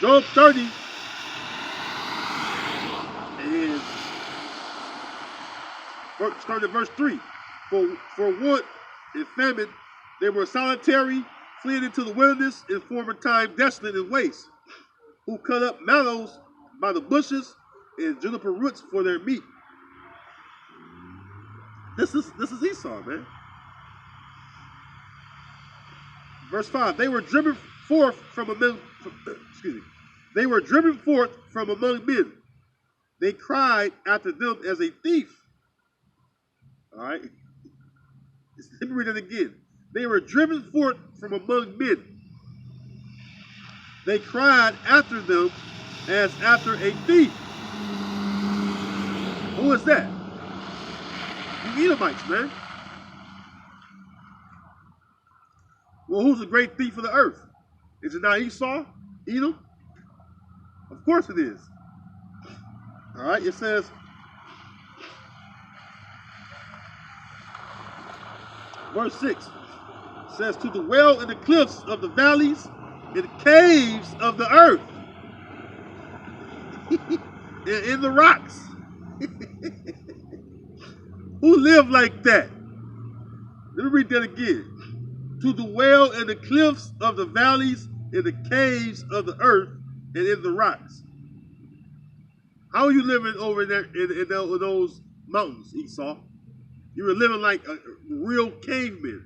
Job 30 and starting at verse 3. For want and famine, they were solitary, fleeing into the wilderness, in former time desolate and waste, who cut up mallows by the bushes and juniper roots for their meat. This is Esau, man. Verse 5. They were driven forth from among They were driven forth from among men. They cried after them as a thief. All right. Let me read it again. They were driven forth from among men. They cried after them as after a thief. Who is that? The Edomites, man. Well, who's the great thief of the earth? Is it not Esau? Edom? Of course it is. All right, it says, verse 6, says, to dwell in the cliffs of the valleys, in caves of the earth, in the rocks. Who live like that? Let me read that again. To dwell in the cliffs of the valleys, in the caves of the earth, and in the rocks. How are you living over there in those mountains, Esau? You were living like a real caveman.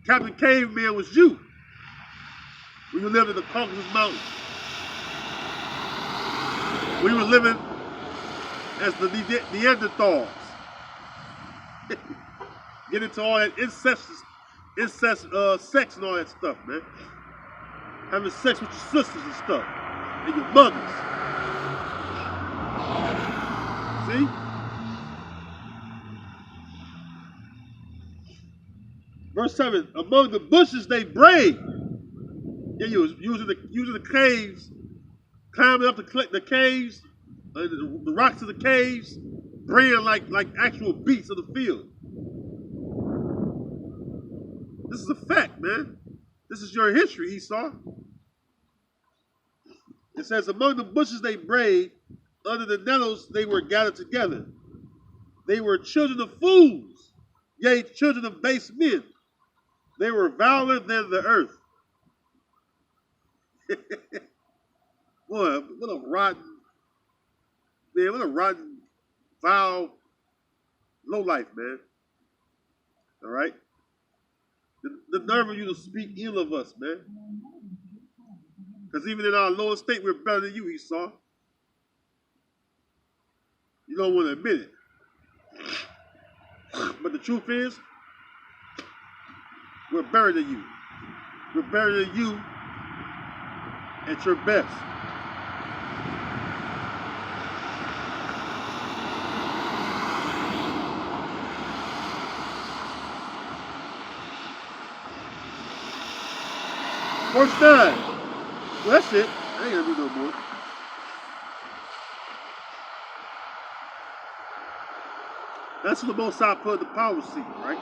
Captain Caveman was you when you lived in the Caucasus Mountains. We were living as the Neanderthals. Get into all that incest, sex and all that stuff, man. Having sex with your sisters and stuff, and your mothers. See? Verse 7, among the bushes they brayed. Yeah, you was using the caves, climbing up the caves, the rocks of the caves, braying like actual beasts of the field. This is a fact, man. This is your history, Esau. It says, among the bushes they brayed, under the nettles they were gathered together. They were children of fools, yea, children of base men. They were viler than the earth. Boy, what a rotten, man, what a rotten, vile, low life, man. All right? The nerve of you to speak ill of us, man. Because even in our lowest state, we're better than you, Esau. You don't want to admit it. But the truth is, we're better than you. We're better than you at your best. Verse 9. Well, that's it. I ain't gonna do no more. That's what the Most High put in the power seat, right?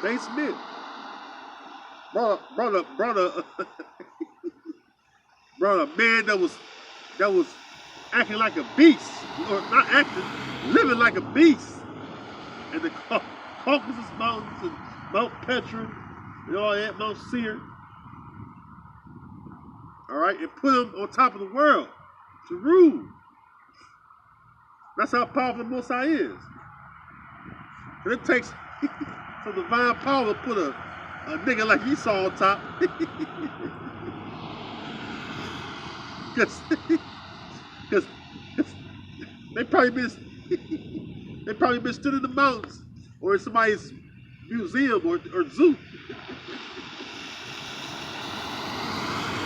Base men. Brought a man that was acting like a beast, or not acting, living like a beast, in the Caucasus Mountains and Mount Petra and all that, Mount Seir. All right, and put him on top of the world to rule. That's how powerful the Most High is. And it takes some divine power to put a nigga like Esau on top. Because they probably been stood in the mountains or in somebody's museum or zoo.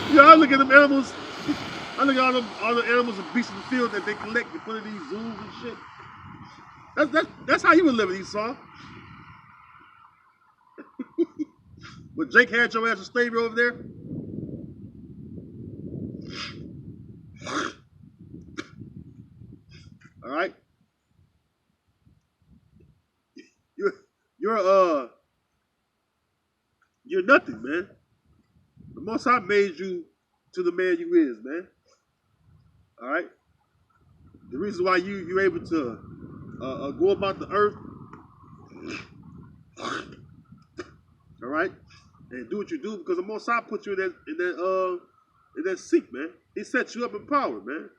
You know, I look at them animals. I look at all the animals and beasts in the field that they collect and put in these zoos and shit. That's how you would live in Esau. But Jake had your ass a slavery over there. All right. You're nothing, man. The Most High made you to the man you is, man. All right. The reason why you're able to go about the earth, all right, and do what you do because the Most High put you in that seat, man. He set you up in power, man,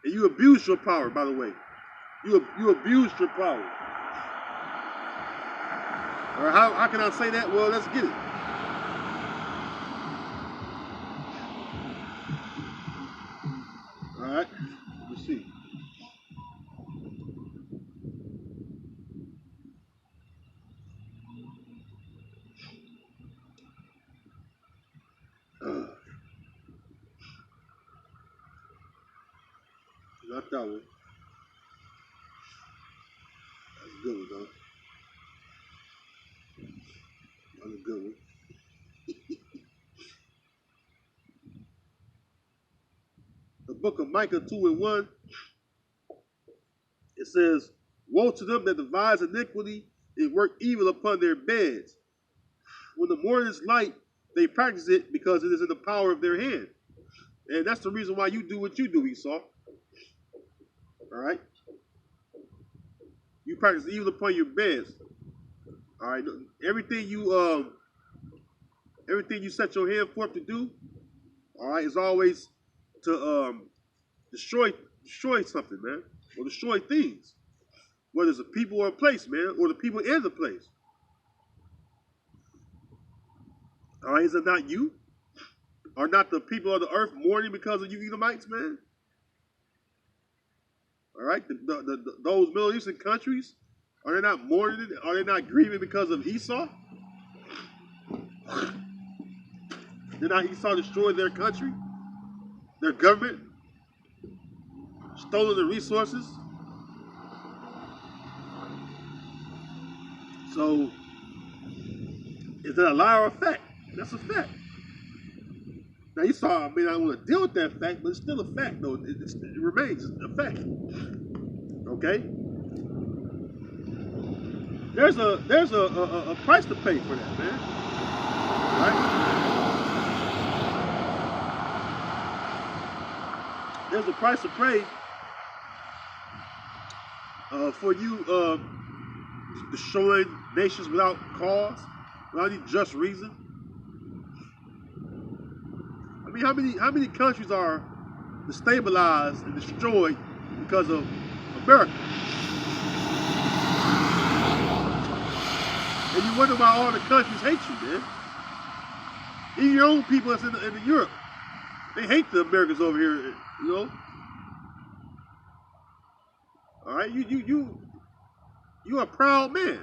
and you abused your power. By the way, you abused your power. All right, how can I say that? Well, let's get it. All right, let's see. Not that one. That's a good one, though. That's a good one. The book of Micah 2:1, it says, "Woe to them that devise iniquity and work evil upon their beds. When the morning is light, they practice it because it is in the power of their hand." And that's the reason why you do what you do, Esau. All right? You practice evil upon your beds. All right? Everything you set your hand forth to do, all right, is always to destroy something, man, or destroy things, whether it's a people or a place, man, or the people in the place. All right, is it not you? Are not the people of the earth mourning because of you Edomites, man? All right, those Middle Eastern countries, are they not mourning? Are they not grieving because of Esau? Did not Esau destroy their country, their government, stolen the resources? So, is that a lie or a fact? That's a fact. Now, Esau may not want to deal with that fact, but it's still a fact, though. It remains a fact. Okay? There's a price to pay for that, man. Right? There's a price to pay for you destroying nations without cause, without any just reason. I mean, how many countries are destabilized and destroyed because of America? And you wonder why all the countries hate you, man. Even your own people that's in Europe, they hate the Americans over here, you know. All right, you're a proud man.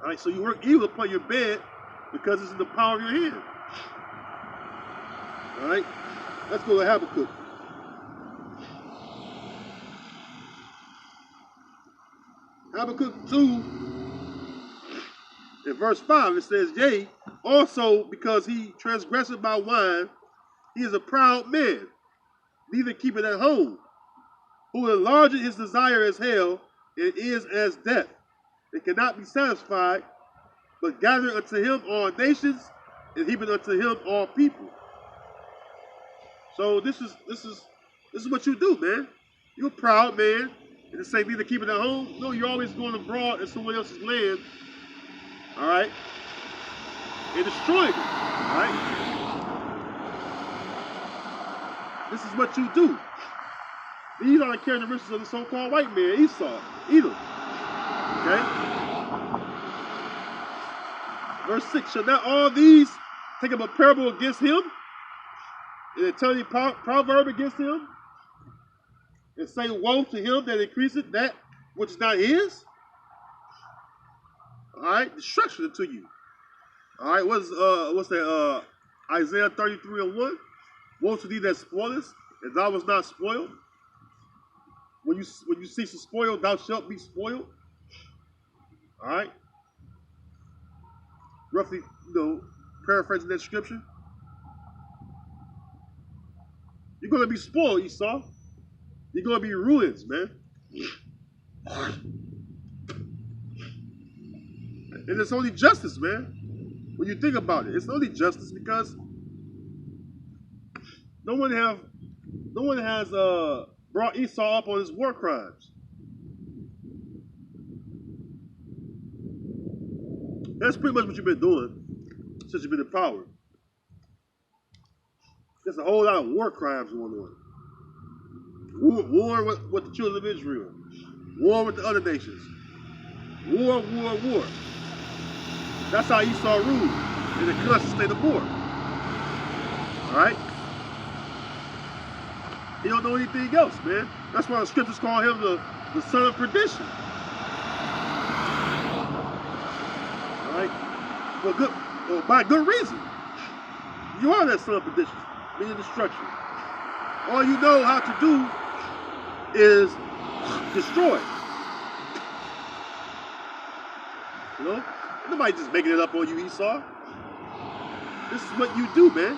All right, so you work evil upon your bed because it's in the power of your hand. All right, let's go to Habakkuk. Habakkuk 2, in verse 5, it says, "Yea, also because he transgresseth by wine, he is a proud man, neither keepeth at home, who enlargeth his desire as hell, and is as death, and cannot be satisfied, but gather unto him all nations, and heapeth unto him all people." So this is what you do, man. You're a proud man, and to say neither keep it at home. No, you're always going abroad in someone else's land, all right, and destroying it, all right. This is what you do. These are the characteristics of the so-called white man, Esau, Edom. Okay? Verse 6, "Shall not all these take up a parable against him, and then tell you proverb against him, and say, woe to him that increaseth that which is not his?" All right, destruction to you. All right, what's that? Isaiah 33:1. "Woe to thee that spoilest, and thou wast not spoiled. When you cease to spoil, thou shalt be spoiled." All right. Roughly, paraphrasing that scripture. You're gonna be spoiled, Esau. You're gonna be ruins, man. And it's only justice, man. When you think about it, it's only justice because no one has brought Esau up on his war crimes. That's pretty much what you've been doing since you've been in power. There's a whole lot of war crimes going on. War with the children of Israel. War with the other nations. War. That's how Esau ruled in the constant state of war. Alright? He don't know anything else, man. That's why the scriptures call him the son of perdition. Alright? By good reason. You are that son of perdition, meaning destruction. All you know how to do is destroy. You know? Nobody just making it up on you, Esau. This is what you do, man.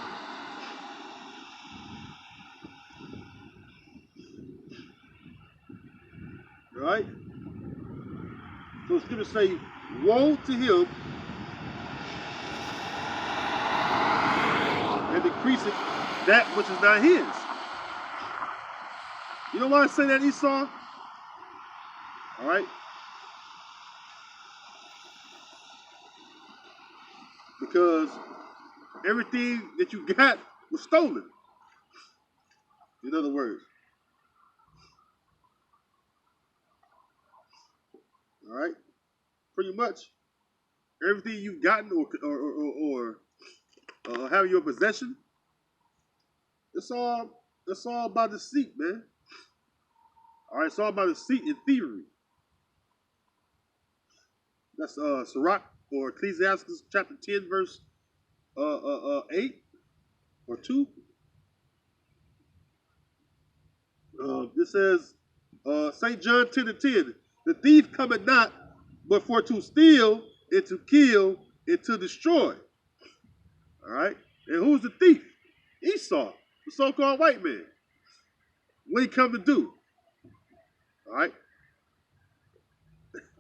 Alright? So the scriptures say, woe to him and decreaseth that which is not his. You know why I say that, Esau? Alright? Because everything that you got was stolen. In other words. Alright? Pretty much everything you've gotten or have in your possession, it's all about deceit, man. Alright, it's all about deceit and thievery. That's Sirach or Ecclesiastes chapter 10, verse 8 or 2. This says, St. John 10:10, the thief cometh not, but for to steal, and to kill, and to destroy. Alright? And who's the thief? Esau, the so-called white man. What he come to do? Alright?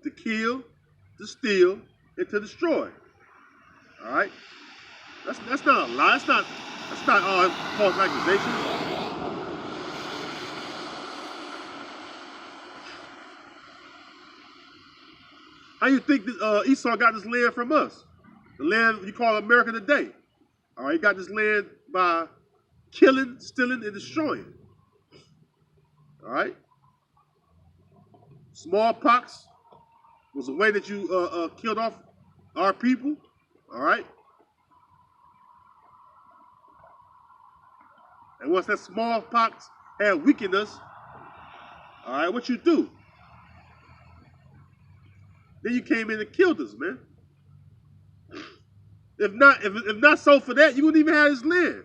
To kill, to steal, and to destroy. Alright? That's not a lie. That's not all false accusation. How you think that Esau got this land from us? The land you call America today. All right, he got this land by killing, stealing, and destroying. All right? Smallpox was a way that you killed off our people. All right? And once that smallpox had weakened us, all right, what you do? Then you came in and killed us, man. If not so for that, you wouldn't even have this land.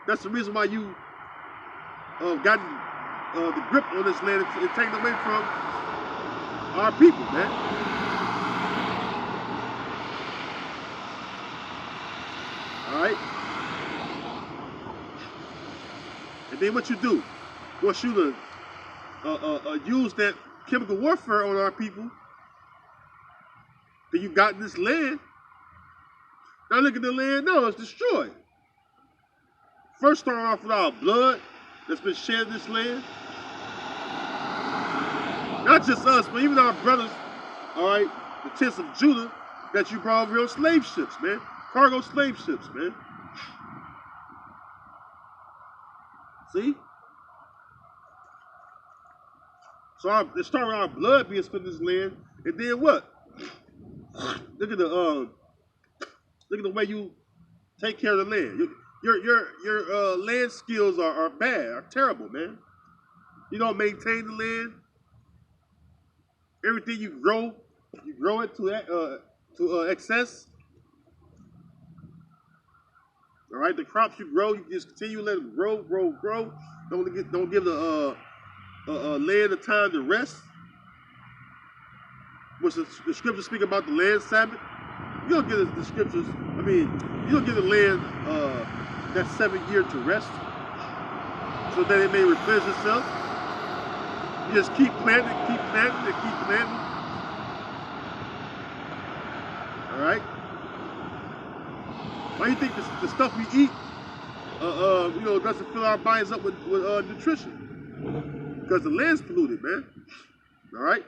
That's the reason why you gotten the grip on this land and taken away from our people, man. All right. And then what you do? Want you to use that chemical warfare on our people. Then you got this land. Now look at the land now, it's destroyed. First starting off with our blood that's been shed in this land. Not just us, but even our brothers, all right, the tents of Judah that you brought over here on slave ships, man. Cargo slave ships, man. See? So it started with our blood being spent in this land, and then what? Look at the way you take care of the land. Your land skills are bad, are terrible, man. You don't maintain the land. Everything you grow it to excess. All right, the crops you grow, you just continue to let them grow. Don't give the land a time to rest. Which the scriptures speak about the land Sabbath. You don't give the scriptures. I mean, you don't give the land that 7th year to rest, so that it may replenish itself. You just keep planting, and keep planting. All right. Why do you think the stuff we eat, doesn't fill our bodies up with nutrition? Because the land's polluted, man. All right.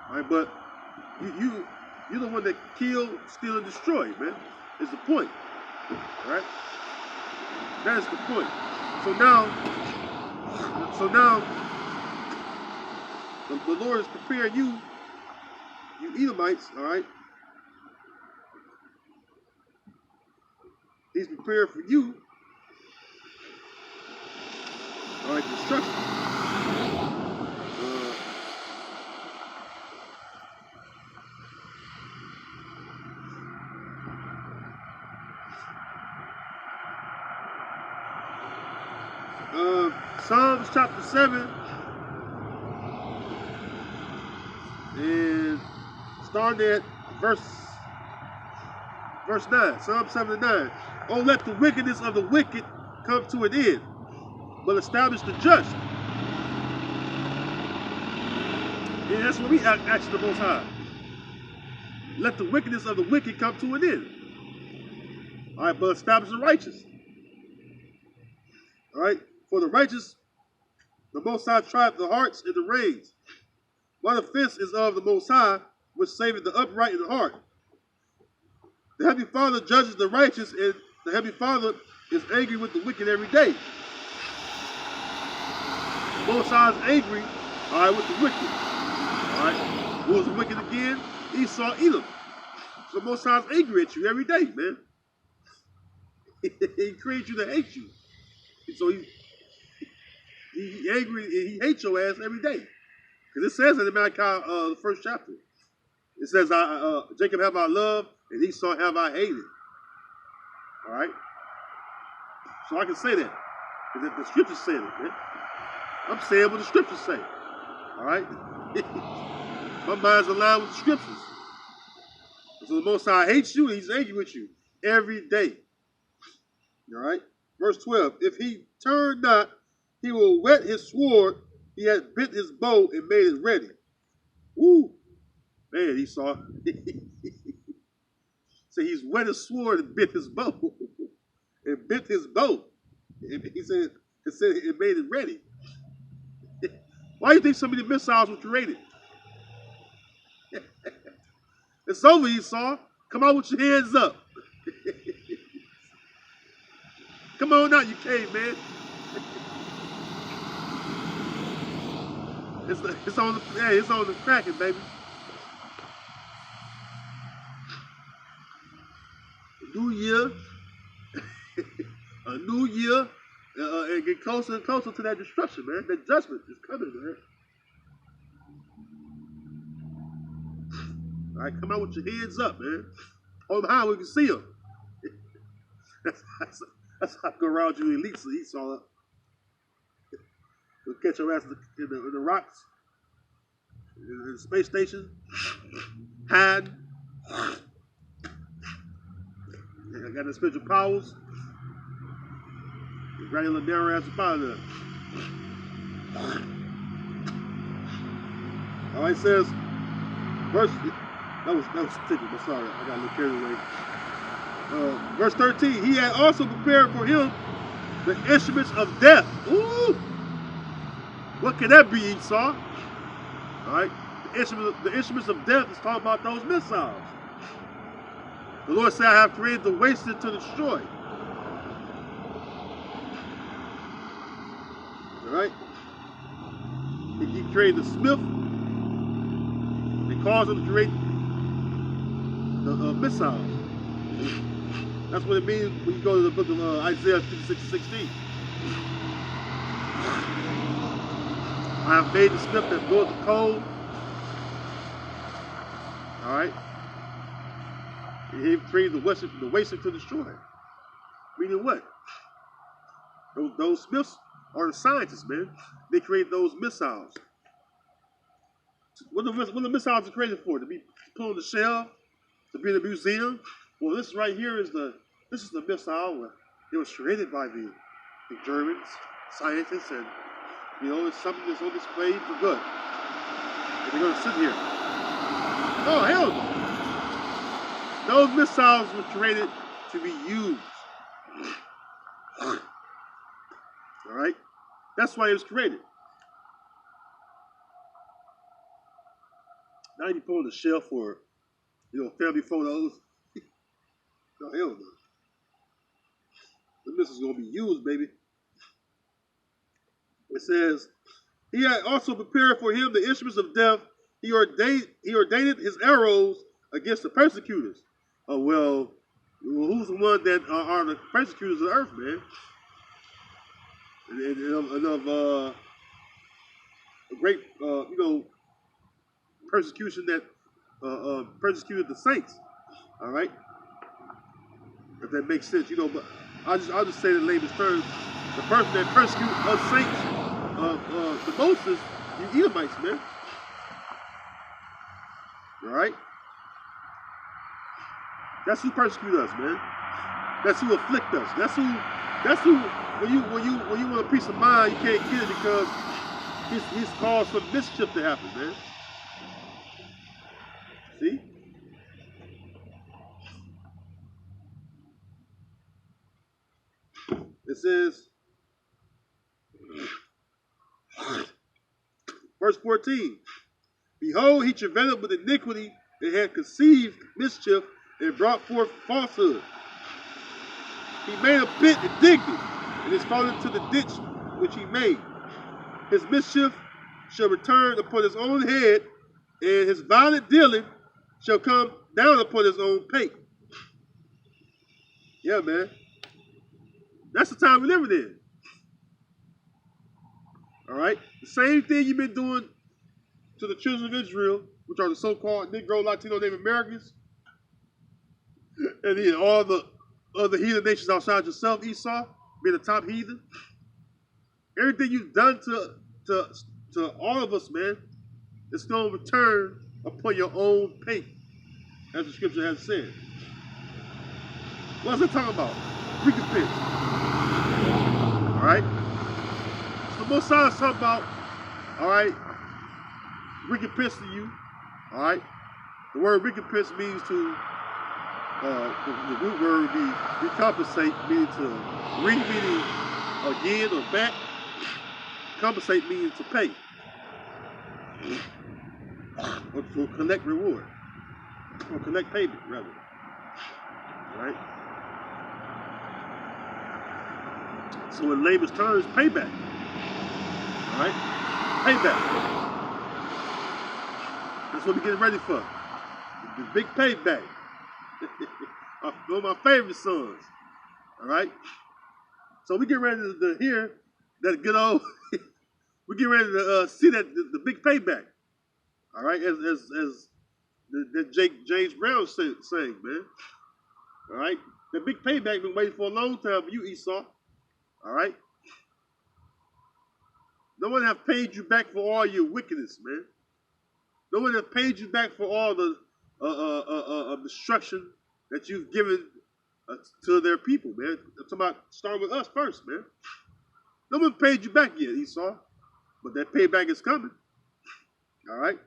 All right, but you're the one that kill, steal, and destroy, man. Is the point. All right. That is the point. So now, the Lord is preparing you Edomites, all right? He's prepared for you, all right, destruction. Psalms chapter 7, and starting at verse 9, Psalm 7 and 9. Oh, let the wickedness of the wicked come to an end, but establish the just. And that's what we ask the Most High. Let the wickedness of the wicked come to an end. All right, but establish the righteous. All right, for the righteous, the Most High trieth the hearts and the reins. While the fence is of the Most High, which saveth the upright in the heart. The Heavenly Father judges the righteous, and the Heavenly Father is angry with the wicked every day. The Most High is angry, all right, with the wicked. All right, who was the wicked again? Esau, Edom. So the Most High is angry at you every day, man. He created you to hate you. So he angry, he hates your ass every day. Because it says in the Malachi, the first chapter, it says, Jacob have I loved, and Esau have I hated. All right? So I can say that. Because the scriptures say it, man. I'm saying what the scriptures say. All right? My mind's aligned with the scriptures. So the Most High hates you, and he's angry with you every day. All right? Verse 12, if he turn not, he will whet his sword. He has bent his bow and made it ready. Woo! Man, Esau. So he's wet his sword and bent his bow. And bent his bow. He said it made it ready. Why do you think so many missiles were created? It's over, Esau. Come on with your hands up. Come on out, you caveman. It's on the cracking, baby. A new year, and get closer and closer to that destruction, man. That judgment is coming, man. All right, come out with your hands up, man. Hold them high, we can see them. That's how I go around you elites, Esau. We'll catch your ass in the rocks, in the space station, hide. I got the spiritual powers. Grab your little narrow ass up out of there. All right, it says, verse, that was particular, but sorry, I got a little carried away. Verse 13, he had also prepared for him the instruments of death. Ooh! What can that be, Esau? All right, the instruments of death is talking about those missiles. The Lord said, I have created the wasted to destroy. All right? He created the smith. They caused him to create the missiles. That's what it means when you go to the book of Isaiah 56:16. I have made the smith that bloweth the coal. All right? He created the wasted to destroy. Meaning what? Those smiths are the scientists, man. They create those missiles. What the missiles are created for? To be put on the shelf? To be in a museum? Well, this right here is the missile. It was created by the Germans, scientists, and it's something that's on display for good. And they're gonna sit here. Oh hell no! Those missiles were created to be used. All right, that's why it was created. Now you pull the shelf for family photos. No hell no. The missile's gonna be used, baby. It says, he had also prepared for him the instruments of death. He ordained his arrows against the persecutors. Oh, well, who's the one that are the persecutors of the earth, man? And of a great, persecution that persecuted the saints. All right? If that makes sense, but I'll just say the layman's terms. The person that persecuted us saints, the most is you Edomites, man. All right? That's who persecute us, man. That's who afflict us. That's who when you want a peace of mind, you can't get it because he's caused some mischief to happen, man. See? It says, verse 14, behold, he travailed with iniquity and had conceived mischief and brought forth falsehood. He made a pit and digged it, and is fallen into the ditch which he made. His mischief shall return upon his own head, and his violent dealing shall come down upon his own pate. Yeah, man. That's the time we're living in. All right? The same thing you've been doing to the children of Israel, which are the so-called Negro, Latino, Native Americans, and then all the other heathen nations outside yourself, Esau, being the top heathen. Everything you've done to all of us, man, it's going to return upon your own pate, as the scripture has said. What's it talking about? Recompense. All right? So the Most High is talking about, all right, recompense to you. All right? The word recompense means to, the root word would be recompensate, meaning to meaning again or back. Compensate means to pay. Or to collect reward. Or collect payment, rather. All right? So in layman's terms, payback. All right? Payback. That's what we're getting ready for. The big payback. One of my favorite songs. All right? So we get ready to hear that good old, we get ready to see that the big payback. All right? As the James Brown sang, man. All right? The big payback been waiting for a long time for you, Esau. All right? No one have paid you back for all your wickedness, man. No one have paid you back for all the destruction that you've given to their people, man. I'm talking about starting with us first, man. No one paid you back yet, Esau. But that payback is coming. All right?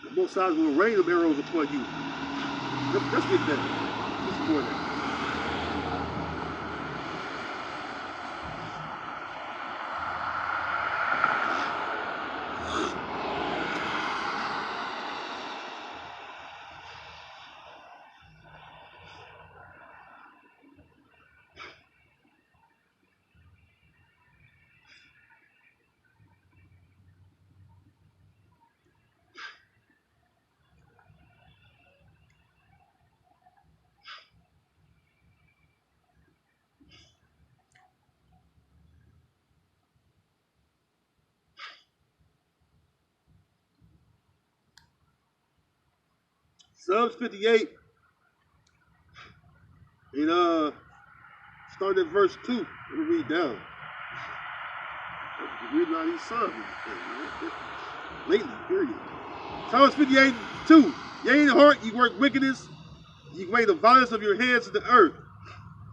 The Most High will rain them arrows upon you. Let's get that. Let's pour that. Psalms 58, and starting at verse 2. Let me read down. I'm reading all these Psalms lately, period. Psalms 58:2. Yea, in the heart, you work wickedness. You weigh the violence of your hands to the earth.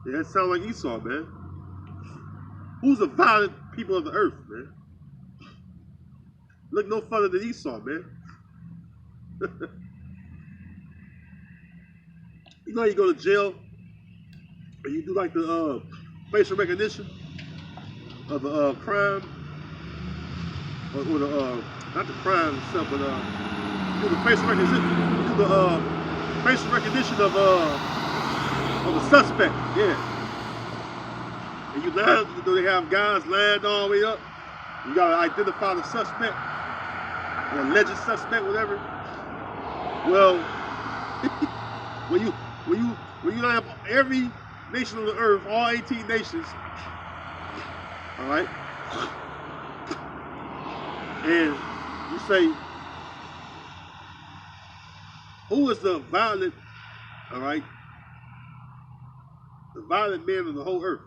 Yeah, that sounds like Esau, man. Who's the violent people of the earth, man? Look no further than Esau, man. You know how you go to jail and you do like the facial recognition of the crime, or the not the crime itself, but you do the facial recognition, facial recognition of a suspect, yeah. And you line, they have guys lined all the way up. You gotta identify the suspect, or alleged suspect, whatever. Well, when you line up every nation on the earth, all 18 nations, all right, and you say, who is the violent, all right, the violent man of the whole earth,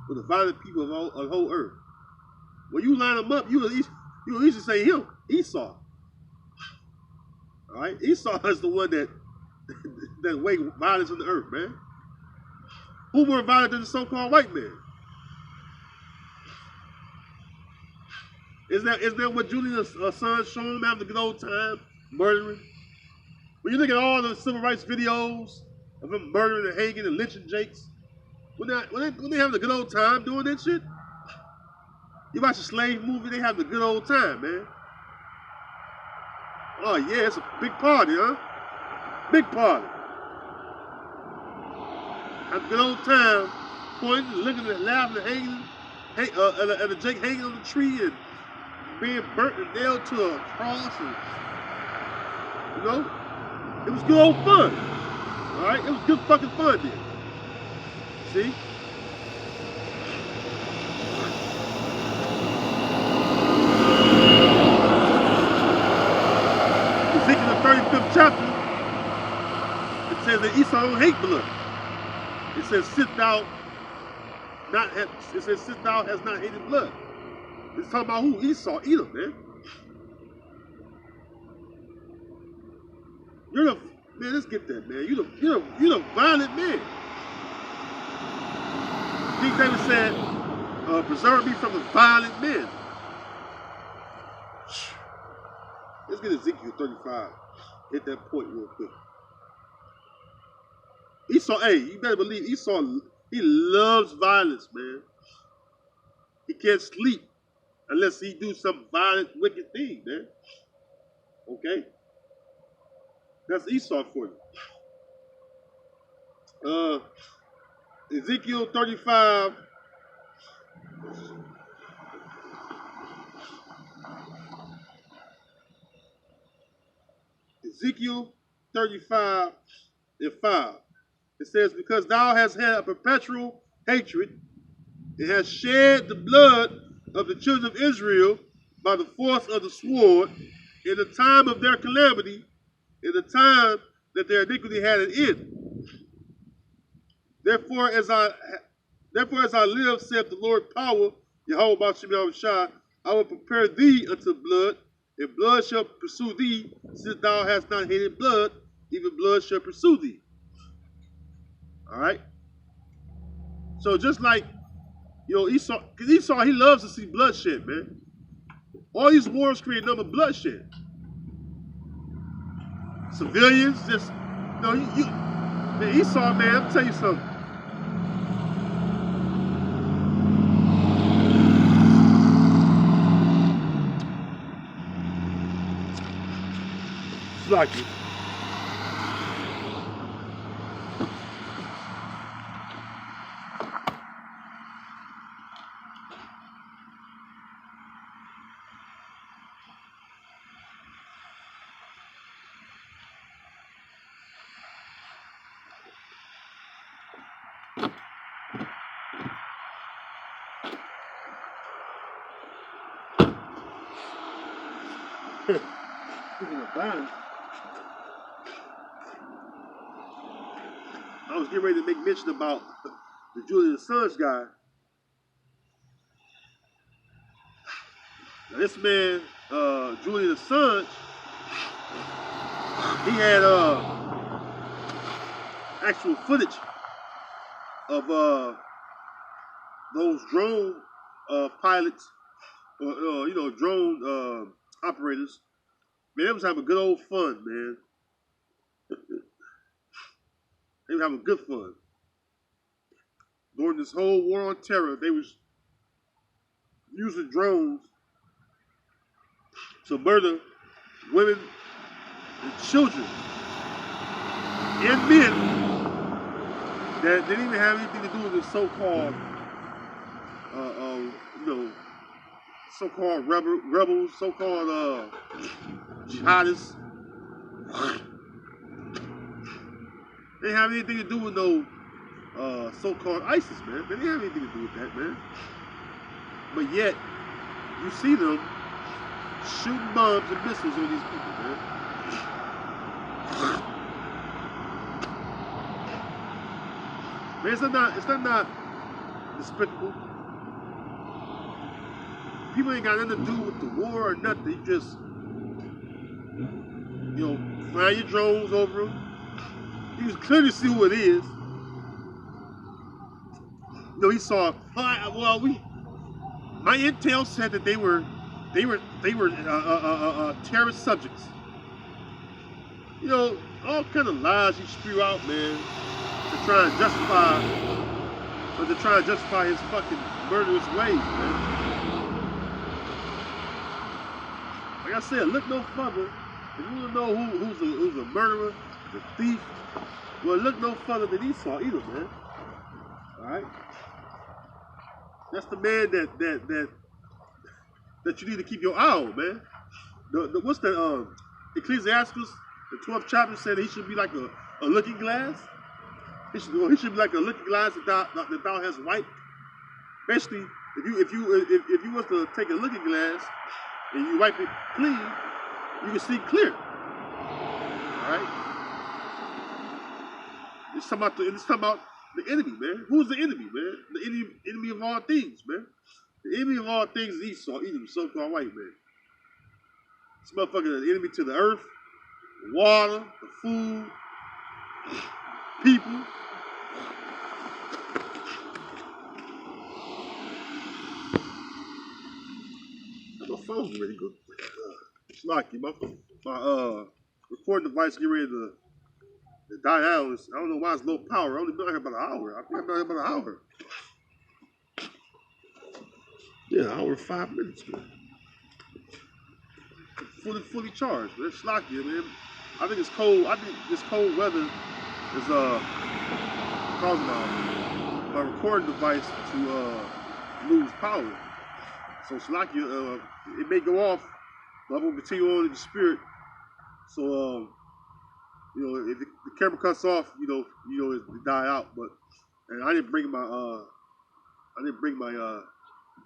or the violent people of the whole earth? When you line them up, you at least say him, Esau. All right, Esau is the one that wage violence on the earth, man. Who more violent than the so-called white man? Is that what Julian Assange showing him having a good old time murdering? When you look at all the civil rights videos of him murdering and hanging and lynching Jakes, when they having a good old time doing that shit? You watch a slave movie, they having a good old time, man. Oh yeah, it's a big party, huh? Big party. Have a good old time, pointing, looking at, laughing, and hanging, at a Jake hanging on the tree and being burnt and nailed to a cross, and you know, it was good old fun. All right, it was good fucking fun then. See? Ezekiel the 35th chapter, it says that Esau don't hate blood. It says, sit thou has not hated blood. It's talking about who? Esau, Edom, man. Man, let's get that, man. You're the violent man. King David said, preserve me from the violent men. Let's get Ezekiel 35. Hit that point real quick. Esau, hey, you better believe Esau, he loves violence, man. He can't sleep unless he do some violent, wicked thing, man. Okay? That's Esau for you. Ezekiel 35. Ezekiel 35 and 5. It says, because thou hast had a perpetual hatred, and hast shed the blood of the children of Israel by the force of the sword, in the time of their calamity, in the time that their iniquity had an end. Therefore, as I live, saith the Lord power, Yahweh B'Shem Yahushua, I will prepare thee unto blood, and blood shall pursue thee, since thou hast not hated blood, even blood shall pursue thee. All right? So just like, Esau, because Esau, he loves to see bloodshed, man. All these wars create number bloodshed. Civilians, just, man, Esau, man, I'll tell you something. Lucky. Speaking of violence, I was getting ready to make mention about the Julian Assange guy. Now this man, Julian Assange, he had actual footage of those drone pilots or drone operators. Man, they was having good old fun, man. They were having good fun. During this whole war on terror, they was using drones to murder women and children and men that didn't even have anything to do with the so-called, so-called rebels, so-called jihadists. They didn't have anything to do with no so-called ISIS, man. They didn't have anything to do with that, man. But yet, you see them shooting bombs and missiles on these people, man. Man, it's not despicable. People ain't got nothing to do with the war or nothing. You just, fly your drones over them. You can clearly see who it is. He saw. My intel said that they were terrorist subjects. All kind of lies he spew out, man, to try and justify his fucking murderous ways, man. Like I said, look no further. If you want to know who's a murderer, the thief, well, look no further than Esau either, man. All right. That's the man that you need to keep your eye on, man. What's that? Ecclesiastes, the 12th chapter said he should be like a looking glass. He should be like a looking glass that thou hast wiped. Basically, if you was to take a looking glass and you wipe it clean, you can see clear. All right. It's talking about the enemy, man. Who's the enemy, man? The enemy of all things, man. The enemy of all things is Esau, the so-called white man. This motherfucker is the enemy to the earth, the water, the food, people. My phone's ready to go. It's lucky. My recording device get ready to die down. I don't know why it's low power. I only been out here about an hour. I think I've been out here about an hour. Yeah, an hour and 5 minutes, man. Fully charged, man. It's lucky, man. I think it's cold. I think this cold weather is causing my recording device to lose power. So it's lucky. It may go off, but I'm gonna continue on in the spirit. So if the camera cuts off, it die out. And I didn't bring my